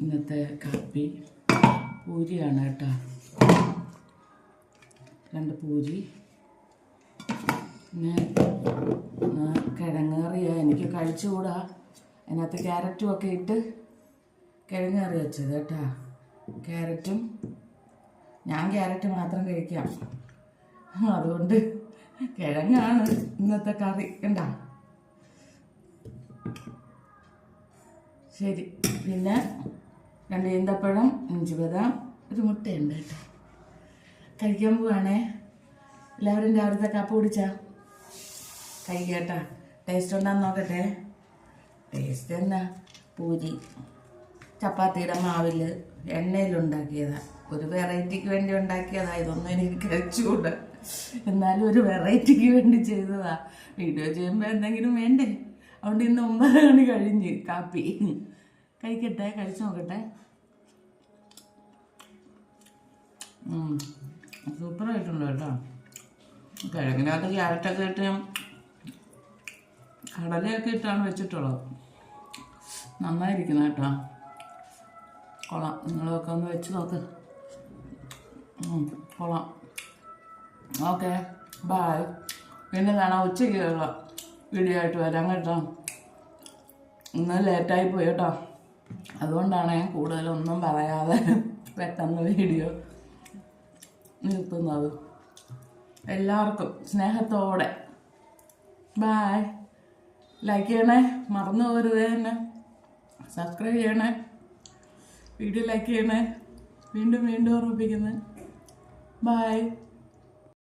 ഇന്നത്തെ കാപ്പി പൂരിയാണ് കേട്ടോ. 2 പൂരി, പിന്നെ കിഴങ്ങ് കറിയാണ്. എനിക്ക് കഴിച്ചുകൂടാ, അതിനകത്ത് ക്യാരറ്റും ഒക്കെ ഇട്ട് കിഴങ്ങ് കറി വെച്ചത് കേട്ടോ. ക്യാരറ്റും, ഞാൻ ക്യാരറ്റ് മാത്രം കഴിക്കാം, അതുകൊണ്ട് കിഴങ്ങാണ് ഇന്നത്തെ കറി. കണ്ടോ? ശരി. പിന്നെ 2 ഈന്തപ്പഴം, 5 ബദാം, ഒരു മുട്ടയുണ്ട് കേട്ടോ. കഴിക്കാൻ പോവാണേ. എല്ലാവരും രാവിലത്തെ കാപ്പി കുടിച്ചാ കഴിക്കട്ടാ. ടേസ്റ്റ് ഉണ്ടാന്ന് നോക്കട്ടെ. ടേസ്റ്റ് എന്നാ? പൂരി ചപ്പാത്തിയുടെ മാവിൽ എണ്ണയിലുണ്ടാക്കിയതാ. ഒരു വെറൈറ്റിക്ക് വേണ്ടി ഉണ്ടാക്കിയതാ. ഇതൊന്നും എനിക്ക് കഴിച്ചുകൂടാ, എന്നാലും ഒരു വെറൈറ്റിക്ക് വേണ്ടി ചെയ്തതാ. വീഡിയോ ചെയ്യുമ്പോൾ എന്തെങ്കിലും വേണ്ടേ? അതുകൊണ്ട് ഇന്ന് 9 മണി കഴിഞ്ഞ് കാപ്പി. കഴിക്കട്ടെ, കഴിച്ചു നോക്കട്ടെ. സൂപ്പറായിട്ടുണ്ട് കേട്ടോ. കിഴങ്ങിനകത്ത് ക്യാരറ്റൊക്കെ ഇട്ട് കടലയൊക്കെ ഇട്ടാണ് വെച്ചിട്ടുള്ളത്. നന്നായിരിക്കുന്നു കേട്ടോ, കൊള്ളാം. നിങ്ങളൊക്കെ ഒന്ന് വെച്ച് നോക്ക്. കൊള്ളാം. Okay, bye. പിന്നെ കാണാം. ഉച്ചയ്ക്കുള്ള വീഡിയോ ആയിട്ട് വരാം കേട്ടോ. ഇന്ന് ലേറ്റായി പോയി കേട്ടോ, അതുകൊണ്ടാണ് ഞാൻ കൂടുതലൊന്നും പറയാതെ പെട്ടെന്ന് വീഡിയോ നിർത്തുന്നത്. എല്ലാവർക്കും സ്നേഹത്തോടെ ബായ്. ലൈക്ക് ചെയ്യണേ, മറന്നു പോകരുതേ. എന്നെ സബ്സ്ക്രൈബ് ചെയ്യണേ, വീഡിയോ ലൈക്ക് ചെയ്യണേ. വീണ്ടും ഓർമ്മിപ്പിക്കുന്നത്. ബായ്.